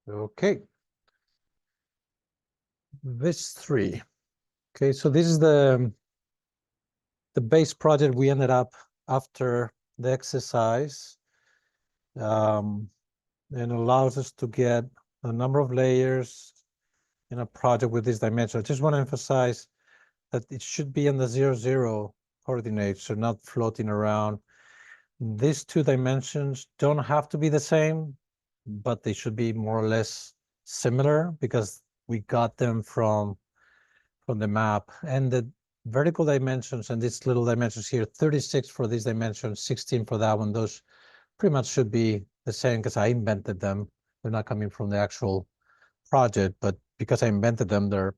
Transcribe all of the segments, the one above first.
Okay. This 3. Okay, so this is the base project we ended up after the exercise. And allows us to get a number of layers in a project with this dimension. I just want to emphasize that it should be in the 0, 0 coordinates, so not floating around. These 2 dimensions don't have to be the same, but they should be more or less similar because we got them from the map. And the vertical dimensions and these little dimensions here, 36 for this dimension, 16 for that one, those pretty much should be the same because I invented them. They're not coming from the actual project, but because I invented them, they're,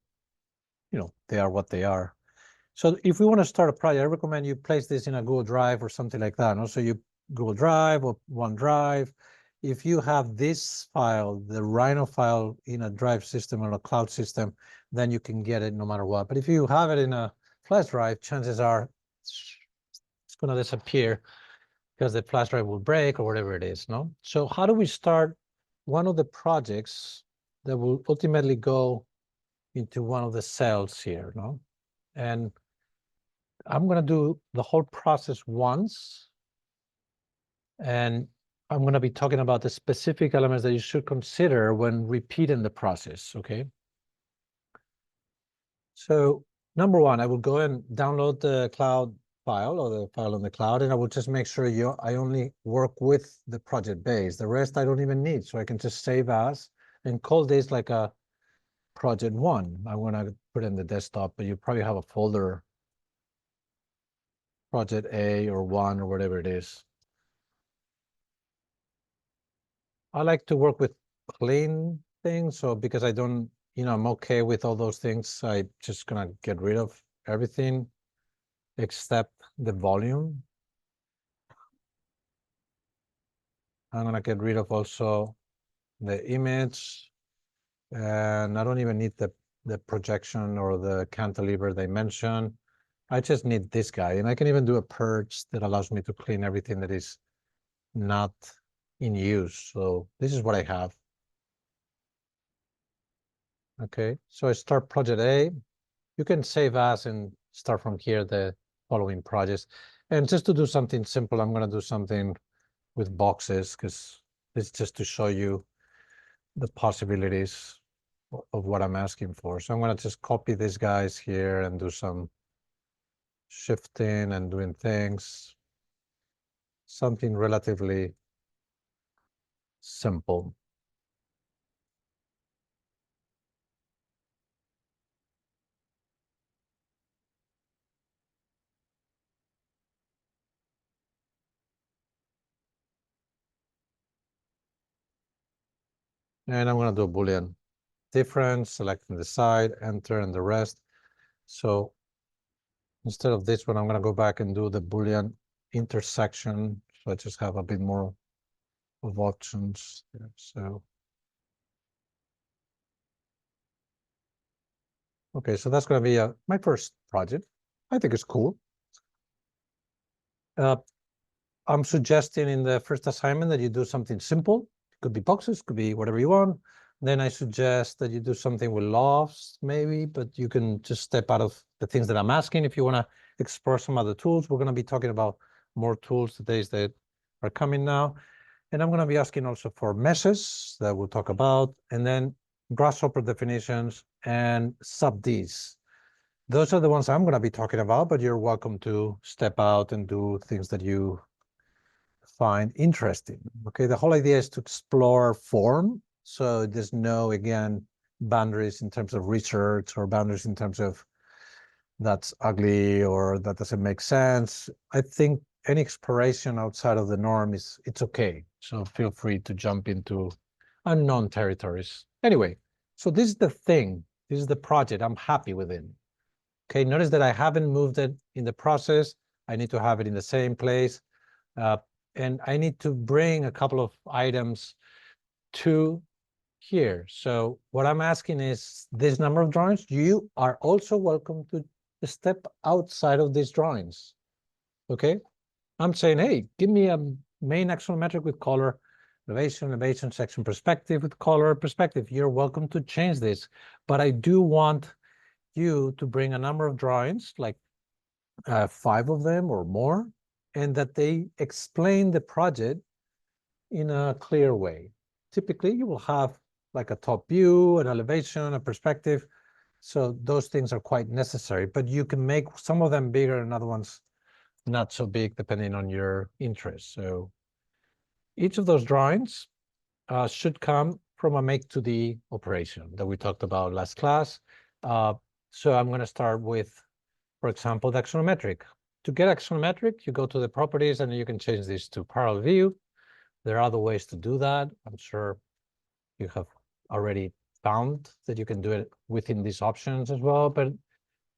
they are what they are. So if we want to start a project, I recommend you place this in a Google Drive or something like that. And also you Google Drive or OneDrive. If you have this file, the Rhino file in a drive system or a cloud system, then you can get it no matter what. But if you have it in a flash drive, chances are it's going to disappear because the flash drive will break or whatever it is, no? So how do we start one of the projects that will ultimately go into one of the cells here, no? And I'm going to do the whole process once, and I'm going to be talking about the specific elements that you should consider when repeating the process, okay? So number 1, I will go and download the cloud file or the file on the cloud, and I will just make sure I only work with the project base. The rest I don't even need, so I can just save as and call this like a project 1. I'm going to put it in the desktop, but you probably have a folder, project A or 1 or whatever it is. I like to work with clean things, so because I don't, I'm okay with all those things, I'm just gonna get rid of everything except the volume. I'm gonna get rid of also the image, and I don't even need the projection or the cantilever dimension. I just need this guy, and I can even do a purge that allows me to clean everything that is not in use. So this is what I have. Okay, so I start project A. You can save as and start from here the following projects. And just to do something simple, I'm going to do something with boxes because it's just to show you the possibilities of what I'm asking for. So I'm going to just copy these guys here and do some shifting and doing things. Something relatively simple. And I'm going to do a Boolean difference, selecting the side, enter, and the rest. So instead of this one, I'm going to go back and do the Boolean intersection. So I just have a bit more of options there. So, okay, so that's going to be my first project. I think it's cool. I'm suggesting in the first assignment that you do something simple. It could be boxes, could be whatever you want. Then I suggest that you do something with lofts, maybe, but you can just step out of the things that I'm asking if you want to explore some other tools. We're going to be talking about more tools the days that are coming now. And I'm going to be asking also for meshes that we'll talk about, and then grasshopper definitions and sub-Ds. Those are the ones I'm going to be talking about, but you're welcome to step out and do things that you find interesting. Okay, the whole idea is to explore form. So there's no, again, boundaries in terms of research or boundaries in terms of that's ugly or that doesn't make sense. I think any exploration outside of the norm it's okay. So feel free to jump into unknown territories. Anyway, so this is the thing. This is the project. I'm happy with it. Okay, notice that I haven't moved it in the process. I need to have it in the same place. And I need to bring a couple of items to here. So what I'm asking is this number of drawings. You are also welcome to step outside of these drawings. Okay, I'm saying, hey, give me a main axonometric with color. elevation, section perspective with color perspective. You're welcome to change this, but I do want you to bring a number of drawings, like 5 of them or more, and that they explain the project in a clear way. Typically, you will have like a top view, an elevation, a perspective. So those things are quite necessary, but you can make some of them bigger and other ones not so big, depending on your interest. So each of those drawings should come from a make to the operation that we talked about last class. So I'm going to start with, for example, the axonometric. To get axonometric, you go to the properties and you can change this to parallel view. There are other ways to do that. I'm sure you have already found that you can do it within these options as well, but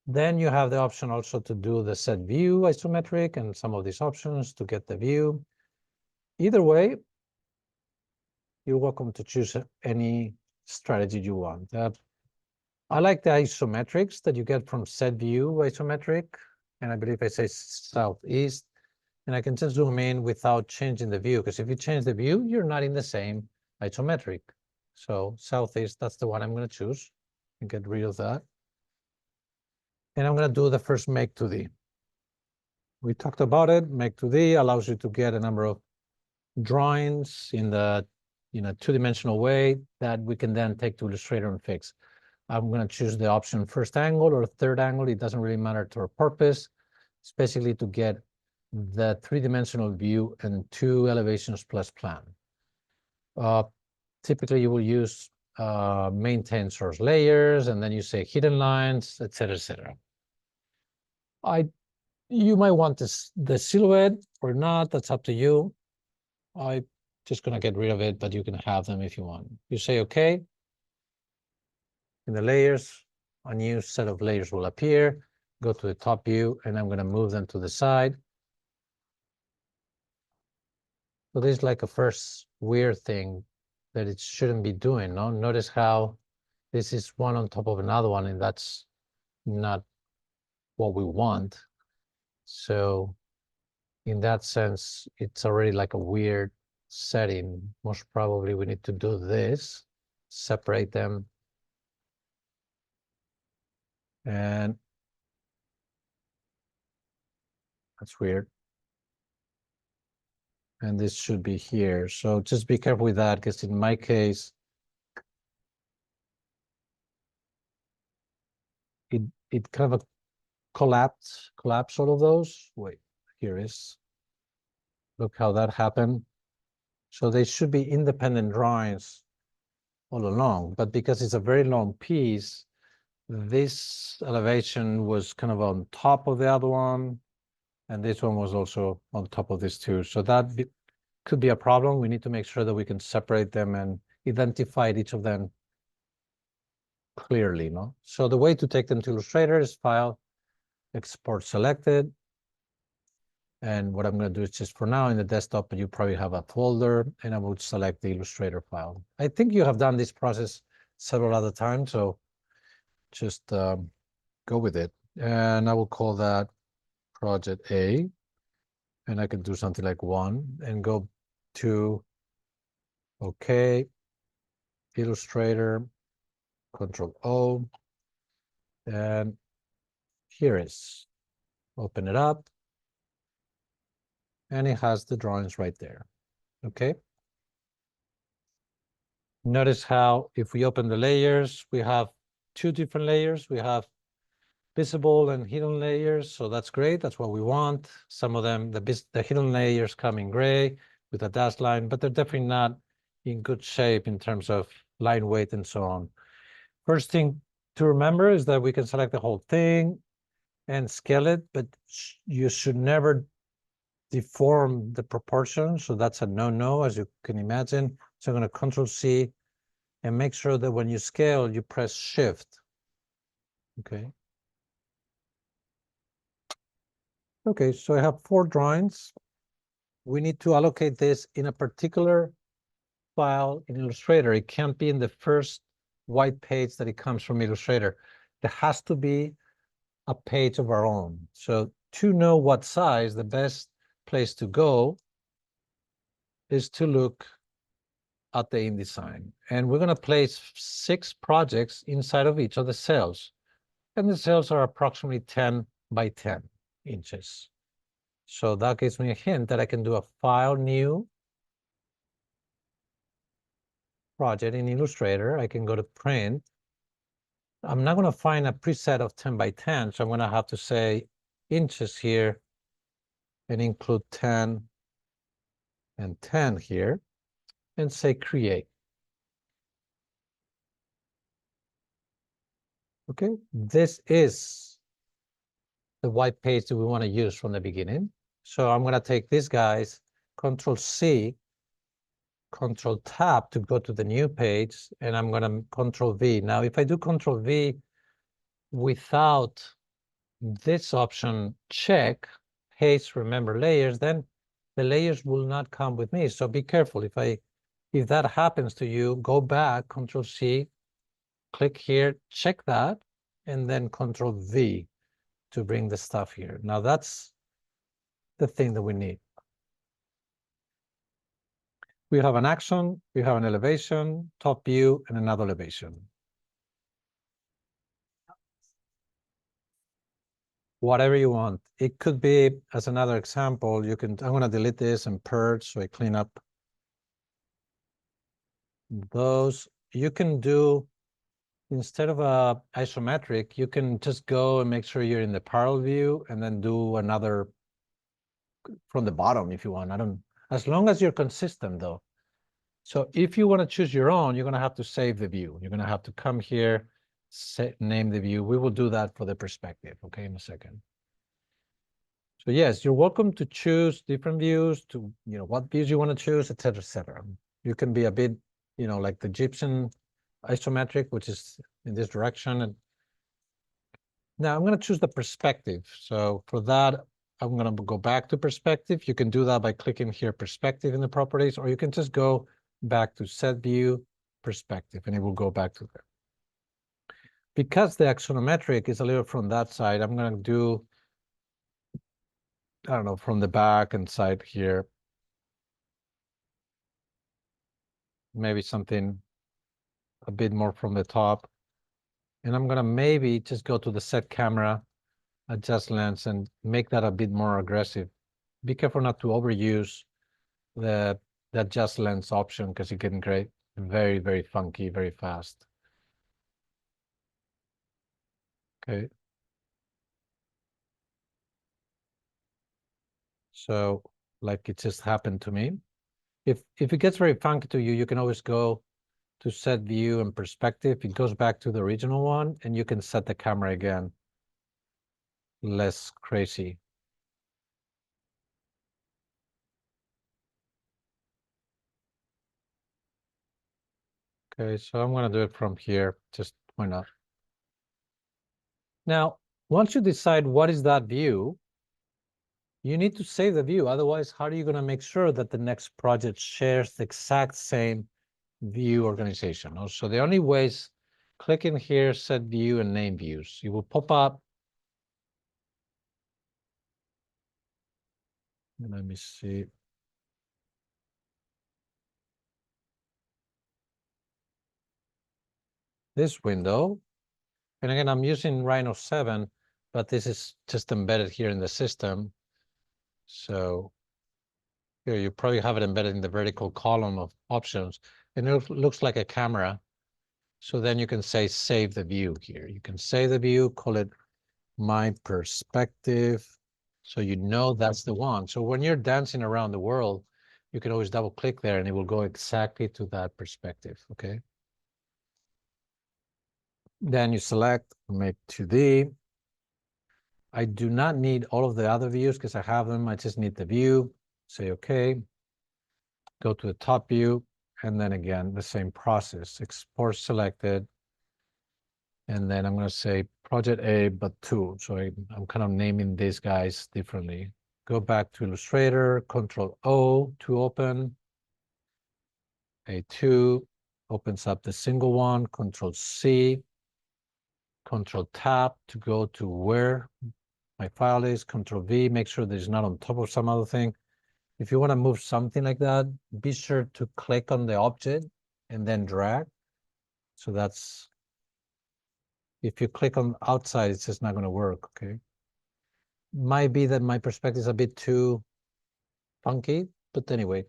then you have the option also to do the set view isometric and some of these options to get the view. Either way, you're welcome to choose any strategy you want. I like the isometrics that you get from set view isometric, and I believe I say southeast, and I can just zoom in without changing the view, because if you change the view, you're not in the same isometric. So southeast, that's the one I'm going to choose and get rid of that. And I'm going to do the first make to the. We talked about it. Make to the allows you to get a number of drawings in the two-dimensional way that we can then take to Illustrator and fix. I'm going to choose the option first angle or third angle. It doesn't really matter to our purpose. It's basically to get the three-dimensional view and 2 elevations plus plan. Typically, you will use maintain source layers, and then you say hidden lines, etc., etc. You might want the silhouette or not. That's up to you. I'm just going to get rid of it, but you can have them if you want. You say OK. In the layers, a new set of layers will appear. Go to the top view, and I'm going to move them to the side. So this is like a first weird thing that it shouldn't be doing. No, notice how this is one on top of another one, and that's not what we want. So in that sense, it's already like a weird setting. Most probably we need to do this, separate them. And that's weird. And this should be here. So just be careful with that, because in my case, it kind of collapse all of those. Wait, here is. Look how that happened. So they should be independent drawings all along, but because it's a very long piece, this elevation was kind of on top of the other one, and this one was also on top of this too. So that could be a problem. We need to make sure that we can separate them and identify each of them clearly, no? So the way to take them to Illustrator is File, Export Selected. And what I'm going to do is just for now in the desktop, you probably have a folder, and I will select the Illustrator file. I think you have done this process several other times, so just go with it. And I will call that Project A. And I can do something like 1 and go to OK, Illustrator, Control O. And here is, open it up. And it has the drawings right there. Okay. Notice how if we open the layers, we have 2 different layers. We have visible and hidden layers. So that's great. That's what we want. Some of them, the hidden layers come in gray with a dashed line, but they're definitely not in good shape in terms of line weight and so on. First thing to remember is that we can select the whole thing and scale it, but you should never deform the proportions. So that's a no-no, as you can imagine. So I'm going to Control-C and make sure that when you scale, you press Shift. Okay. Okay, so I have 4 drawings. We need to allocate this in a particular file in Illustrator. It can't be in the first white page that it comes from Illustrator. There has to be a page of our own. So to know what size, the best place to go is to look at the InDesign. And we're going to place 6 projects inside of each of the cells. And the cells are approximately 10 by 10 inches. So that gives me a hint that I can do a file new project in Illustrator. I can go to print. I'm not going to find a preset of 10 by 10, so I'm going to have to say inches here and include 10 and 10 here and say create. Okay, this is the white page that we want to use from the beginning. So I'm going to take these guys, Control C, Control Tab to go to the new page, and I'm going to Control V. Now, if I do Control V without this option check, paste, remember layers, then the layers will not come with me. So be careful. If that happens to you, go back, Control C, click here, check that, and then Control V to bring the stuff here. Now that's the thing that we need. We have an action, we have an elevation, top view, and another elevation. Whatever you want. It could be, as another example, I'm going to delete this and purge, so I clean up those. You can do, instead of a isometric, you can just go and make sure you're in the parallel view and then do another from the bottom if you want. As long as you're consistent though. So if you want to choose your own, you're going to have to save the view. You're going to have to come here, name the view. We will do that for the perspective, okay, in a second. So yes, you're welcome to choose different views, to, what views you want to choose, et cetera, et cetera. You can be a bit, like the Egyptian isometric, which is in this direction. And now I'm going to choose the perspective. So for that, I'm going to go back to perspective. You can do that by clicking here, perspective in the properties, or you can just go back to set view, perspective, and it will go back to there. Because the axonometric is a little from that side, I'm going to do, I don't know, from the back and side here. Maybe something a bit more from the top. And I'm going to maybe just go to the set camera, adjust lens, and make that a bit more aggressive. Be careful not to overuse the adjust lens option, because it can create very, very funky, very fast. Okay. So like it just happened to me. If it gets very funky to you, you can always go to set view and perspective. It goes back to the original one, and you can set the camera again. Less crazy. Okay, so I'm going to do it from here. Just why not? Now, once you decide what is that view, you need to save the view. Otherwise, how are you going to make sure that the next project shares the exact same view organization? So the only way is click in here, set view, and name views. It will pop up. Let me see. This window. And again, I'm using Rhino 7, but this is just embedded here in the system. So here you probably have it embedded in the vertical column of options, and it looks like a camera. So then you can say save the view here. You can save the view, call it my perspective. So you know that's the one. So when you're dancing around the world, you can always double click there and it will go exactly to that perspective, okay? Then you select, make 2D. I do not need all of the other views because I have them. I just need the view. Say okay. Go to the top view, and then again, the same process. Export selected. And then I'm going to say project A, but 2. So I'm kind of naming these guys differently. Go back to Illustrator, Control O to open. A2 opens up the single one, Control C, Control Tab to go to where my file is, Control V, make sure that it's not on top of some other thing. if you want to move something like that, be sure to click on the object and then drag. So that's, if you click on outside, it's just not going to work, okay? Might be that my perspective is a bit too funky, but anyway,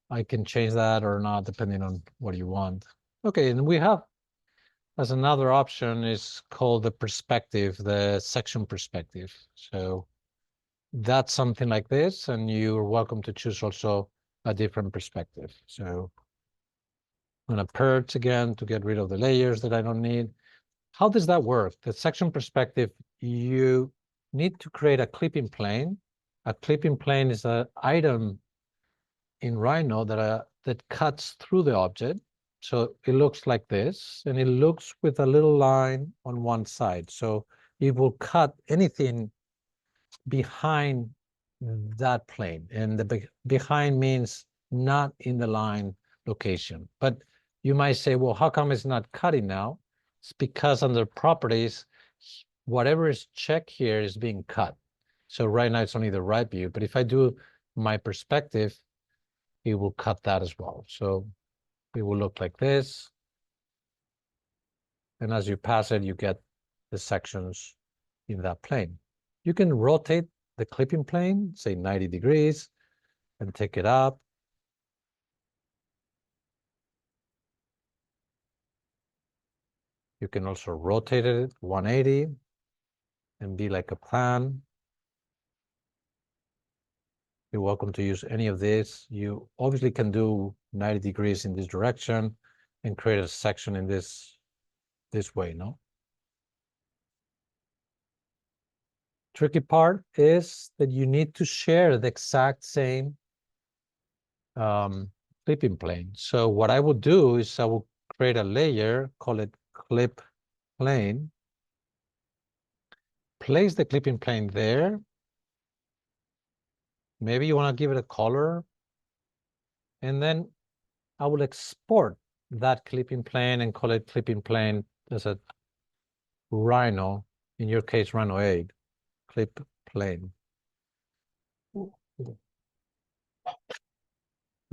I can change that or not, depending on what you want. Okay, and we have, as another option, is called the perspective, the section perspective. So that's something like this, and you're welcome to choose also a different perspective. So I'm gonna purge again to get rid of the layers that I don't need. How does that work? The section perspective, you need to create a clipping plane. A clipping plane is an item in Rhino that cuts through the object. So it looks like this, and it looks with a little line on one side. So it will cut anything behind that plane. And the behind means not in the line location. But you might say, well, how come it's not cutting now? It's because under properties, whatever is checked here is being cut. So right now it's only the right view. But if I do my perspective, it will cut that as well. So it will look like this. And as you pass it, you get the sections in that plane. You can rotate the clipping plane, say 90 degrees, and take it up. You can also rotate it 180 and be like a pan. You're welcome to use any of this. You obviously can do 90 degrees in this direction and create a section in this way, no? Tricky part is that you need to share the exact same clipping plane. So what I will do is I will create a layer, call it clip plane, place the clipping plane there. Maybe you want to give it a color, and then I will export that clipping plane and call it clipping plane as a Rhino, in your case, Rhino 8, clip plane.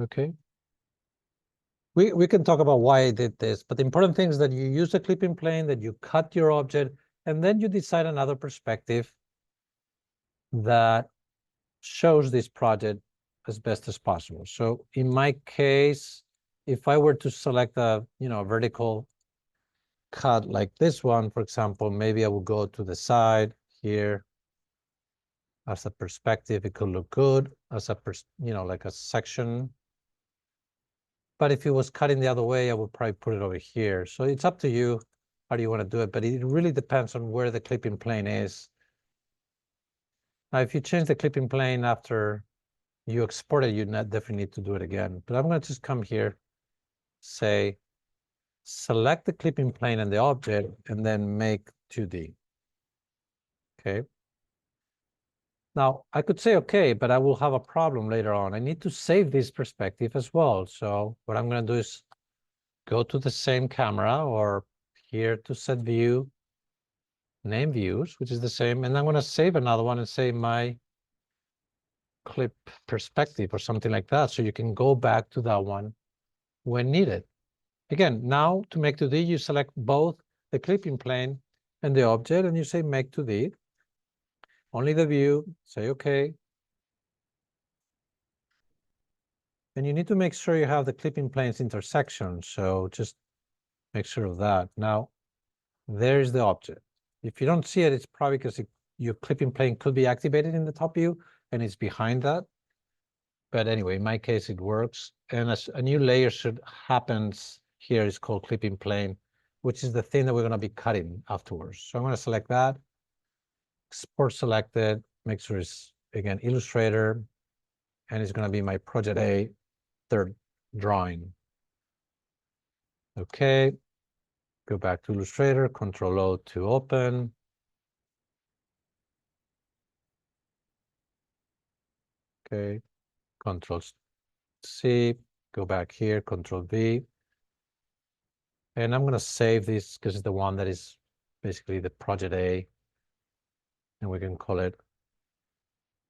Okay. We can talk about why I did this, but the important thing is that you use a clipping plane, that you cut your object, and then you decide another perspective that shows this project as best as possible. So in my case, if I were to select a vertical cut like this one, for example, maybe I will go to the side here as a perspective. It could look good as a like a section. But if it was cutting the other way, I would probably put it over here. So it's up to you how do you want to do it, but it really depends on where the clipping plane is. Now, if you change the clipping plane after you export it, you definitely need to do it again. But I'm going to just come here, say, select the clipping plane and the object, and then make 2D. Okay. Now, I could say, okay, but I will have a problem later on. I need to save this perspective as well. So what I'm going to do is go to the same camera, or here to set view, name views, which is the same. And I'm going to save another one and say my clip perspective or something like that. So you can go back to that one when needed. Again, now to make 2D, you select both the clipping plane and the object, and you say make 2D. Only the view, say okay. And you need to make sure you have the clipping planes intersection. So just make sure of that. Now, there's the object. If you don't see it, it's probably because your clipping plane could be activated in the top view and it's behind that. But anyway, in my case, it works. And a new layer should happens here is called clipping plane, which is the thing that we're going to be cutting afterwards. So I'm going to select that, export selected, make sure it's, again, Illustrator, and it's going to be my Project A, third drawing. Okay, go back to Illustrator, Control-O to open. Okay, Control-C, go back here, Control-V. And I'm going to save this because it's the one that is basically the Project A. And we can call it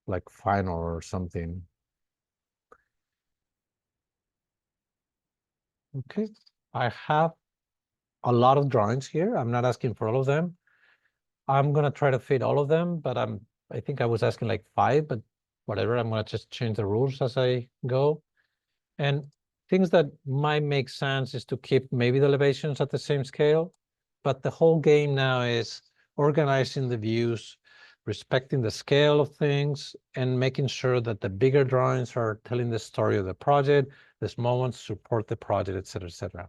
like final or something. Okay, I have a lot of drawings here. I'm not asking for all of them. I'm gonna try to fit all of them, but I think I was asking like 5, but whatever, I'm gonna just change the rules as I go. And things that might make sense is to keep maybe the elevations at the same scale, but the whole game now is organizing the views, respecting the scale of things, and making sure that the bigger drawings are telling the story of the project, the small ones support the project, et cetera, et cetera.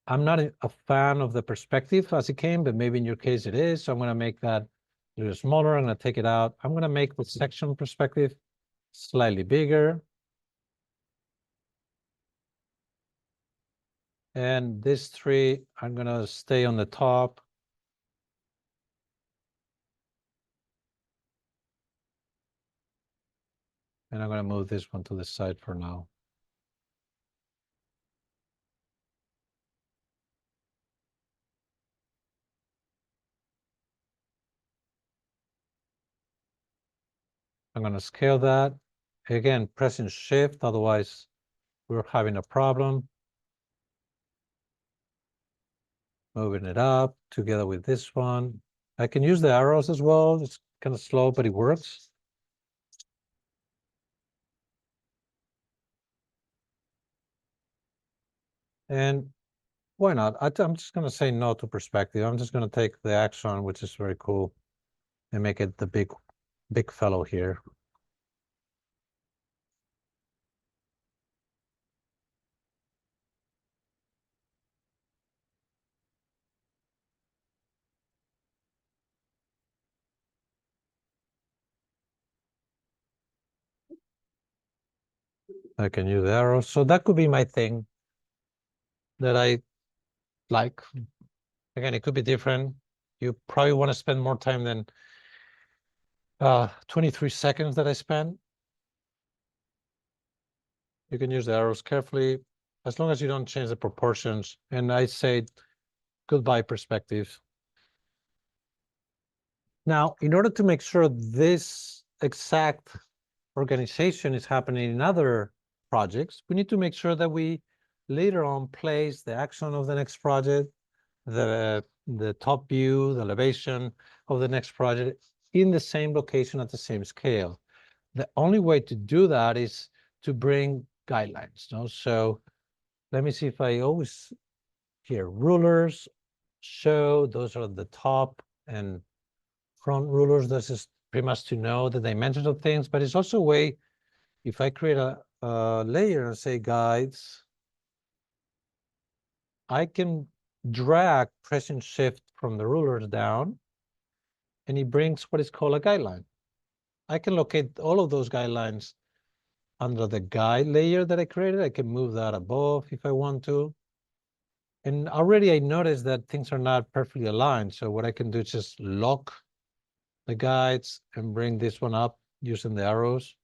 I'm not a fan of the perspective as it came, but maybe in your case it is. So I'm going to make that a little smaller. I'm going to take it out. I'm going to make the section perspective slightly bigger. And this tree, I'm going to stay on the top. And I'm going to move this one to the side for now. I'm going to scale that. Again, pressing shift, otherwise we're having a problem. Moving it up together with this one. I can use the arrows as well. It's kind of slow, but it works. And why not? I'm just going to say no to perspective. I'm just going to take the action, which is very cool, and make it the big fellow here. I can use the arrows. So that could be my thing that I like. Again, it could be different. You probably want to spend more time than 23 seconds that I spent. You can use the arrows carefully, as long as you don't change the proportions. And I say goodbye perspective. Now, in order to make sure this exact organization is happening in other projects, we need to make sure that we later on place the action of the next project, the top view, the elevation of the next project in the same location at the same scale. The only way to do that is to bring guidelines. No? So let me see if I always here, rulers, show, those are the top and front rulers. This is pretty much to know the dimensions of things, but it's also a way, if I create a layer and say guides, I can drag pressing shift from the rulers down, and it brings what is called a guideline. I can locate all of those guidelines under the guide layer that I created. I can move that above if I want to. And already I noticed that things are not perfectly aligned. So what I can do is just lock the guides and bring this one up using the arrows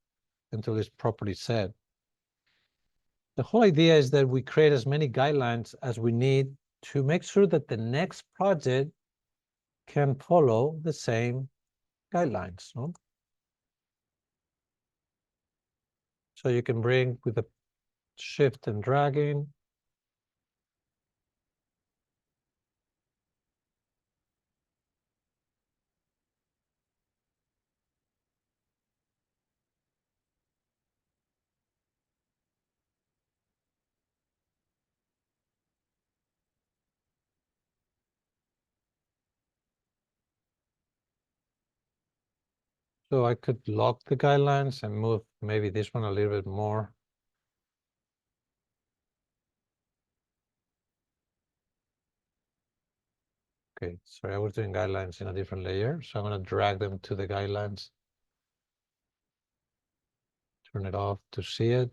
until it's properly set. The whole idea is that we create as many guidelines as we need to make sure that the next project can follow the same guidelines. No? So you can bring with the shift and dragging. So I could lock the guidelines and move maybe this one a little bit more. Okay, sorry, I was doing guidelines in a different layer. So I'm going to drag them to the guidelines. Turn it off to see it.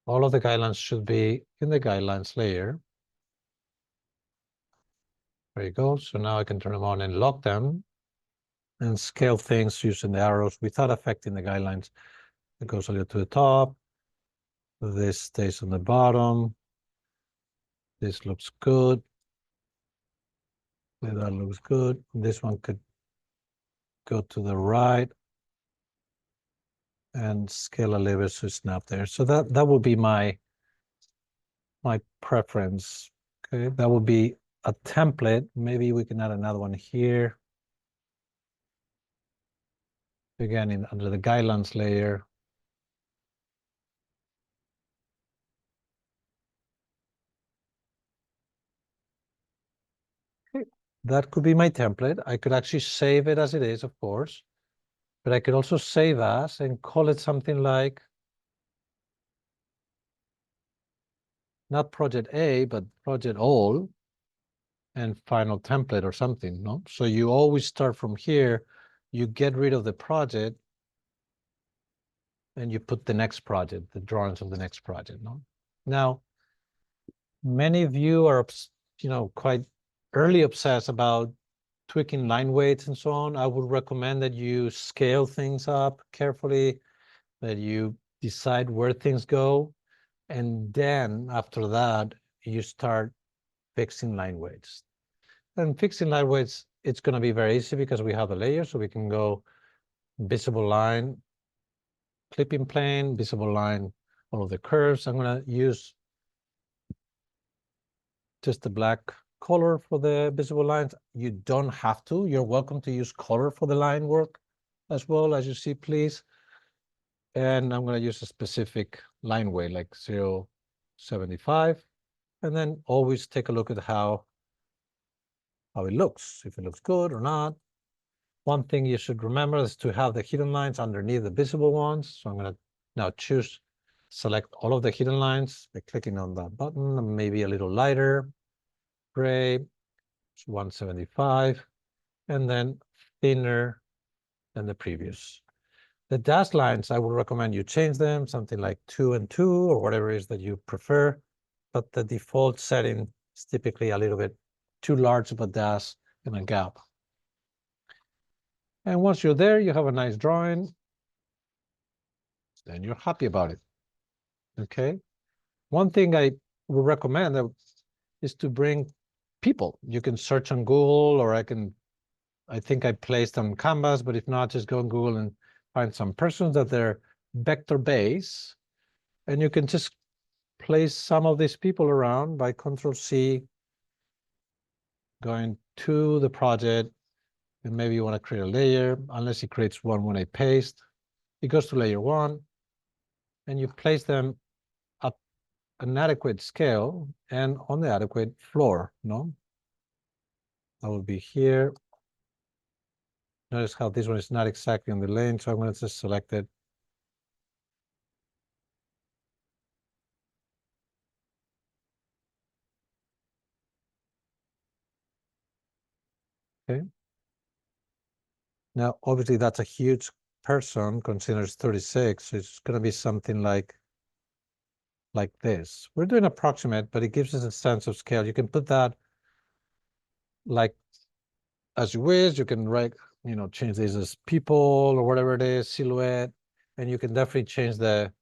All of the guidelines should be in the guidelines layer. There you go. So now I can turn them on and lock them and scale things using the arrows without affecting the guidelines. It goes a little to the top. This stays on the bottom. This looks good. That looks good. This one could go to the right and scale a little bit so it's not there. So that would be my preference. Okay, that would be a template. Maybe we can add another one here. Again, under the guidelines layer. Okay. That could be my template. I could actually save it as it is, of course, but I could also save as and call it something like, not project A, but project all and final template or something, no? So you always start from here, you get rid of the project and you put the next project, the drawings of the next project, no? Now, many of you are, quite early obsessed about tweaking line weights and so on. I would recommend that you scale things up carefully, that you decide where things go, and then after that, you start fixing line weights. And fixing line weights, it's going to be very easy because we have the layer, so we can go visible line, clipping plane, visible line, all of the curves. I'm going to use just the black color for the visible lines. You don't have to. You're welcome to use color for the line work as well, as you see, please. And I'm going to use a specific line weight like 0.75. And then always take a look at how it looks, if it looks good or not. One thing you should remember is to have the hidden lines underneath the visible ones. So I'm going to now select all of the hidden lines by clicking on that button, maybe a little lighter gray, 175, and then thinner than the previous. The dash lines, I would recommend you change them, something like 2 and 2 or whatever it is that you prefer. But the default setting is typically a little bit too large of a dash and a gap. And once you're there, you have a nice drawing. Then you're happy about it. Okay. One thing I would recommend is to bring people. You can search on Google, or I think I placed on Canvas, but if not, just go on Google and find some persons that they're vector base. And you can just place some of these people around by Control-C, going to the project, and maybe you want to create a layer, unless it creates one when I paste. It goes to layer 1, and you place them at an adequate scale and on the adequate floor, no? That will be here. Notice how this one is not exactly on the lane, so I'm going to just select it. Okay. Now, obviously, that's a huge person, considers 36. So it's going to be something like this. We're doing approximate, but it gives us a sense of scale. You can put that like as you wish. You can change these as people or whatever it is, silhouette, and you can definitely change the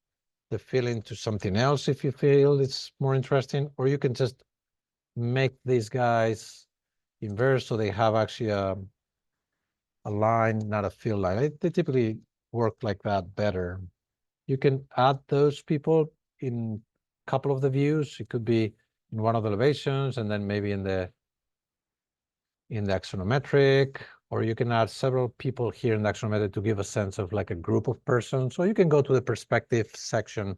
feeling to something else if you feel it's more interesting, or you can just make these guys inverse so they have actually a line, not a fill line. They typically work like that better. You can add those people in a couple of the views. It could be in one of the elevations, and then maybe in the axonometric, or you can add several people here in the axonometric to give a sense of like a group of persons. So you can go to the perspective section,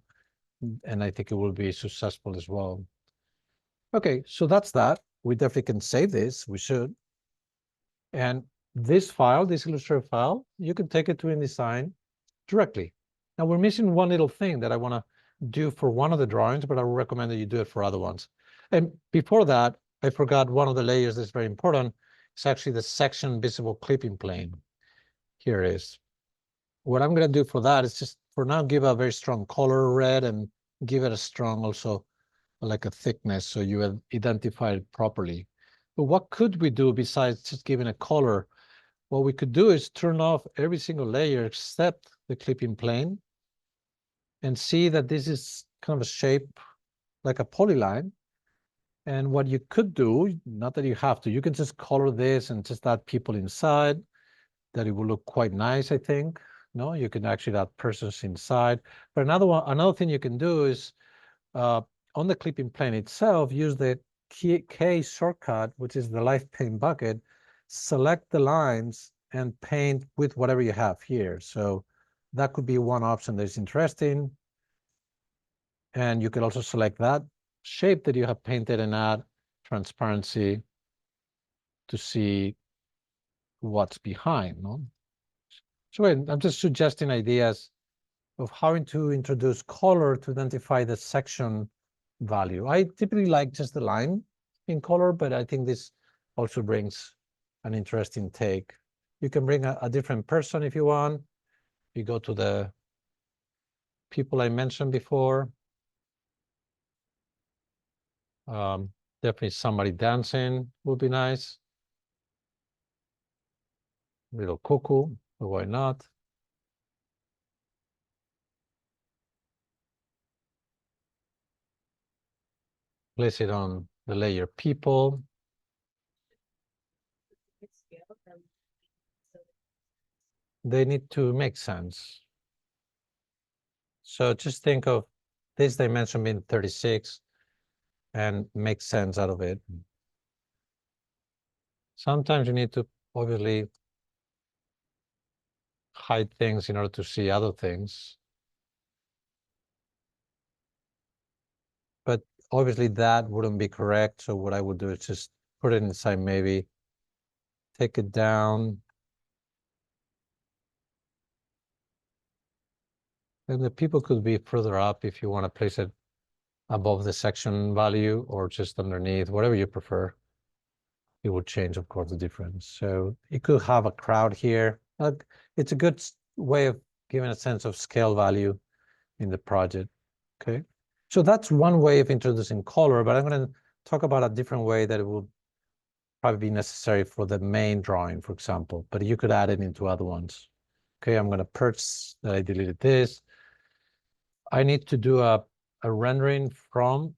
and I think it will be successful as well. Okay, so that's that. We definitely can save this. We should. And this file, this Illustrator file, you can take it to InDesign directly. Now we're missing one little thing that I want to do for one of the drawings, but I would recommend that you do it for other ones. And before that, I forgot one of the layers that's very important. It's actually the section visible clipping plane. Here it is. What I'm going to do for that is just for now give a very strong color red and give it a strong also like a thickness so you identify it properly. But what could we do besides just giving a color? What we could do is turn off every single layer except the clipping plane and see that this is kind of a shape like a polyline. And what you could do, not that you have to, you can just color this and just add people inside, that it will look quite nice, I think. No, you can actually add persons inside. But another thing you can do is on the clipping plane itself, use the K shortcut, which is the light paint bucket, select the lines and paint with whatever you have here. So that could be one option that's interesting. And you could also select that shape that you have painted and add transparency to see what's behind. No? So I'm just suggesting ideas of how to introduce color to identify the section value. I typically like just the line in color, but I think this also brings an interesting take. You can bring a different person if you want. You go to the people I mentioned before. Definitely somebody dancing would be nice. Little cuckoo, but why not? Place it on the layer people. They need to make sense. So just think of this dimension being 36 and make sense out of it. Sometimes you need to obviously hide things in order to see other things. But obviously that wouldn't be correct. So what I would do is just put it inside, maybe take it down. And the people could be further up if you want to place it above the section value or just underneath, whatever you prefer. It would change, of course, the difference. So it could have a crowd here. It's a good way of giving a sense of scale value in the project. Okay. So that's one way of introducing color, but I'm going to talk about a different way that it will probably be necessary for the main drawing, for example, but you could add it into other ones. Okay, I'm going to purge that I deleted this. I need to do a rendering from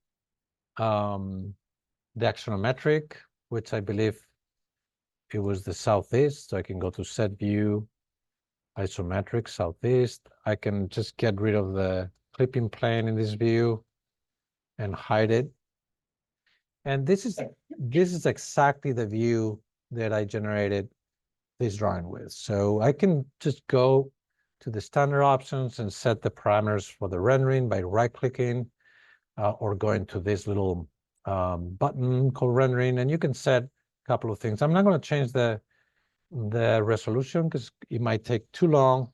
the axonometric, which I believe it was the southeast. So I can go to set view, isometric southeast. I can just get rid of the clipping plane in this view and hide it. And this is exactly the view that I generated this drawing with. So I can just go to the standard options and set the parameters for the rendering by right-clicking or going to this little button called rendering, and you can set a couple of things. I'm not going to change the resolution because it might take too long.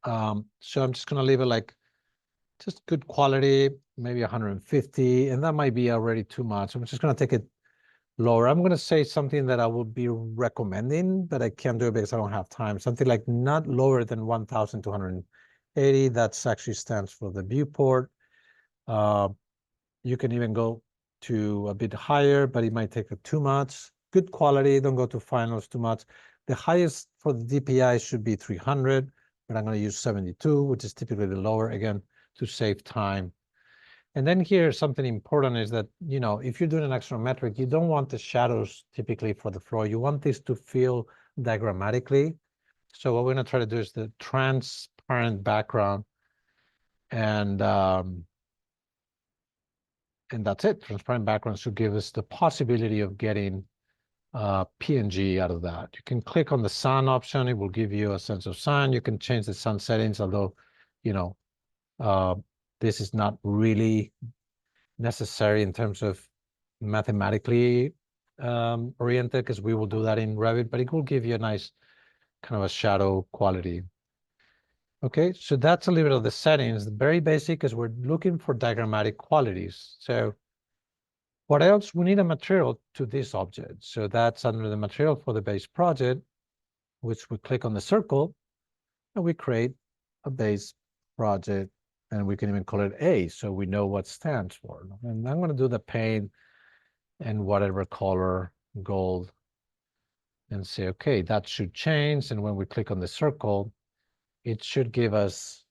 So I'm just going to leave it like just good quality, maybe 150, and that might be already too much. I'm just going to take it lower. I'm going to say something that I would be recommending, but I can't do it because I don't have time. Something like not lower than 1,280. That's actually stands for the viewport. You can even go to a bit higher, but it might take too much. Good quality, don't go to finals too much. The highest for the DPI should be 300, but I'm going to use 72, which is typically the lower, again, to save time. And then here, something important is that, you know, if you're doing an axonometric, you don't want the shadows typically for the floor. You want this to feel diagrammatically. So what we're going to try to do is the transparent background, and that's it. Transparent background should give us the possibility of getting PNG out of that. You can click on the sun option. It will give you a sense of sun. You can change the sun settings, although, you know, this is not really necessary in terms of mathematically oriented, because we will do that in Revit, but it will give you a nice kind of a shadow quality. Okay, so that's a little bit of the settings. Very basic, because we're looking for diagrammatic qualities. So what else? We need a material to this object. So that's under the material for the base project, which we click on the circle and we create a base project, and we can even call it A, so we know what stands for. And I'm going to do the paint and whatever color, gold, and say, okay, that should change. And when we click on the circle, it should give us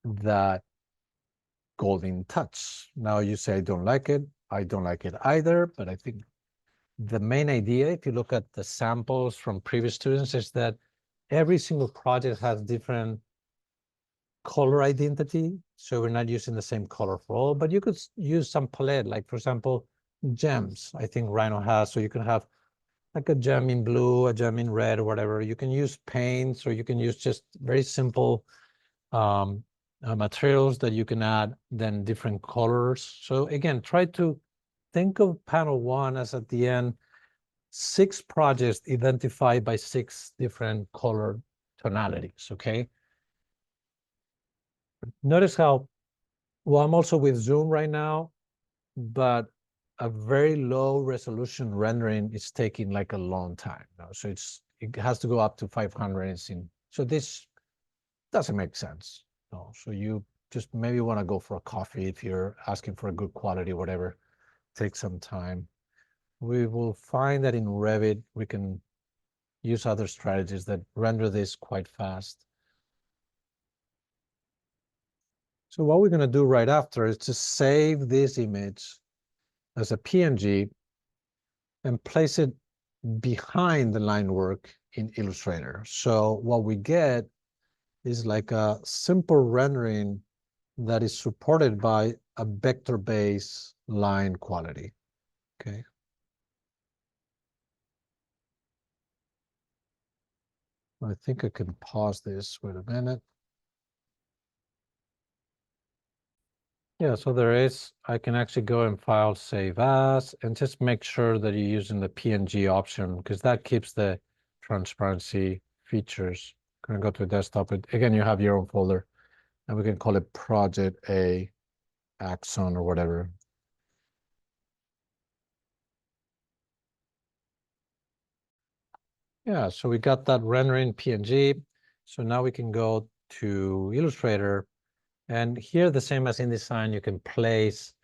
that golden touch. Now you say, I don't like it. I don't like it either, but I think the main idea, if you look at the samples from previous students, is that every single project has different color identity. So we're not using the same color for all, but you could use some palette, like for example, gems, I think Rhino has. So you can have like a gem in blue, a gem in red, or whatever. You can use paints, or you can use just very simple materials that you can add then different colors. So again, try to think of panel one as at the end, 6 projects identified by 6 different color tonalities, okay? Notice how, well, I'm also with Zoom right now, but a very low resolution rendering is taking like a long time. So it has to go up to 500. So this doesn't make sense. No, so you just maybe want to go for a coffee if you're asking for a good quality, whatever. Take some time. We will find that in Revit, we can use other strategies that render this quite fast. So what we're going to do right after is to save this image as a PNG and place it behind the line work in Illustrator. So what we get is like a simple rendering that is supported by a vector-based line quality, okay? I think I can pause this, wait a minute. Yeah, so there is, I can actually go in File, Save As, and just make sure that you're using the PNG option, because that keeps the transparency features. Gonna go to desktop, again, you have your own folder, and we can call it Project A, Axon, or whatever. Yeah, so we got that rendering PNG. So now we can go to Illustrator, and here, the same as InDesign, you can place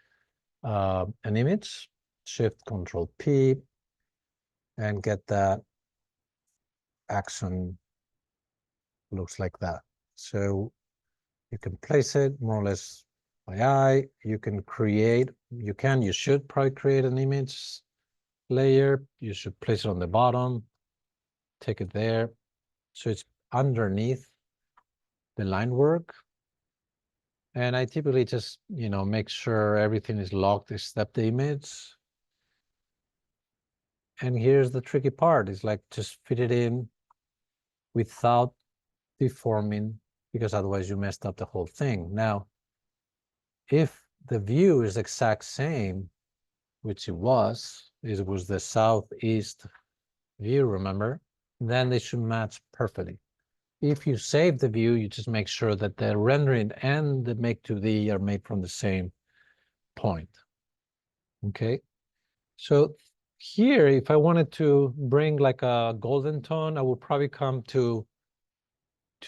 an image, Shift Control P, and get that Axon, looks like that. So you can place it more or less by eye. You can create, you should probably create an image layer. You should place it on the bottom, take it there. So it's underneath the line work. And I typically just, make sure everything is locked except the image. And here's the tricky part, is like just fit it in without deforming, because otherwise you messed up the whole thing. Now, if the view is exact same, which it was the southeast view, remember, then they should match perfectly. If you save the view, you just make sure that the rendering and the make 2D are made from the same point. Okay, so here, if I wanted to bring like a golden tone, I would probably come to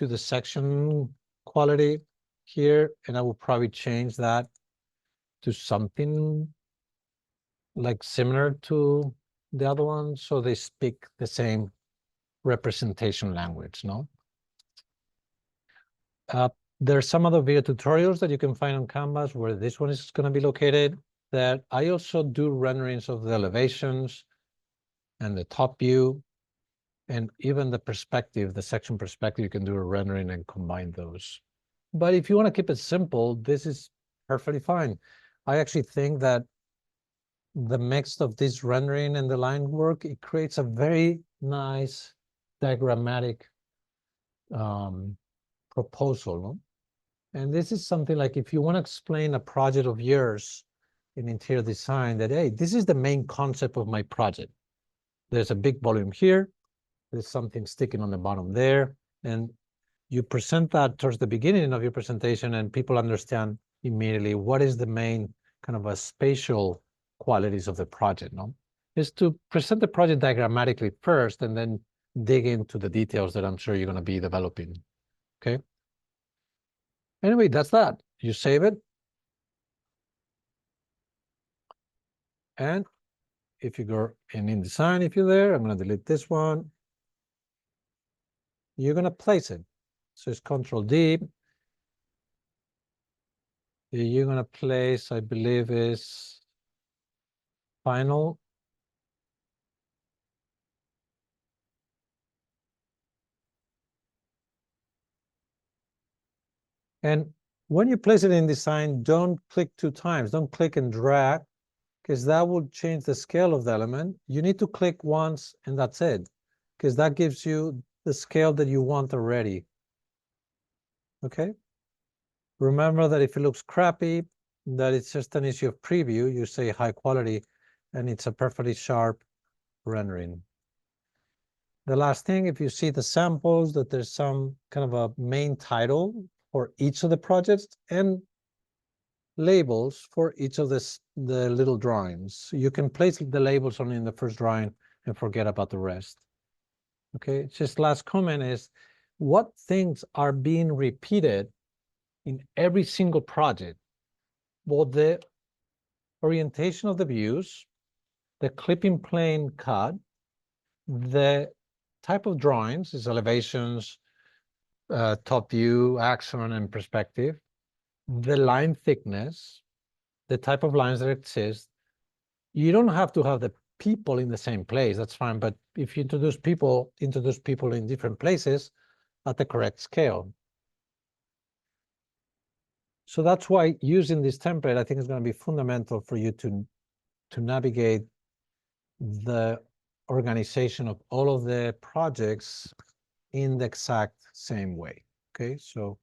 the section quality here, and I will probably change that to something like similar to the other one, so they speak the same representation language, no? There's some other video tutorials that you can find on Canvas where this one is going to be located, that I also do renderings of the elevations and the top view, and even the perspective, the section perspective, you can do a rendering and combine those. But if you want to keep it simple, this is perfectly fine. I actually think that the mix of this rendering and the line work, it creates a very nice diagrammatic proposal, no? And this is something like, if you want to explain a project of yours in interior design, that, hey, this is the main concept of my project. There's a big volume here. There's something sticking on the bottom there. And you present that towards the beginning of your presentation, and people understand immediately what is the main kind of a spatial qualities of the project, no? Is to present the project diagrammatically first, and then dig into the details that I'm sure you're going to be developing, okay? Anyway, that's that. You save it. And if you go in InDesign, if you're there, I'm going to delete this one. You're going to place it. So it's Control D. You're gonna place, I believe, is final. And when you place it in design, don't click 2 times. Don't click and drag, because that will change the scale of the element. You need to click once and that's it, because that gives you the scale that you want already. Okay? Remember that if it looks crappy, that it's just an issue of preview. You say high quality, and it's a perfectly sharp rendering. The last thing, if you see the samples, that there's some kind of a main title for each of the projects and labels for each of the little drawings. You can place the labels only in the first drawing and forget about the rest. Okay, just last comment is, what things are being repeated in every single project? Well, the orientation of the views, the clipping plane cut, the type of drawings is elevations, top view, action, and perspective, the line thickness, the type of lines that exist. You don't have to have the people in the same place, that's fine, but if you introduce people in different places at the correct scale. So that's why using this template, I think, is going to be fundamental for you to navigate the organization of all of the projects in the exact same way. Okay, so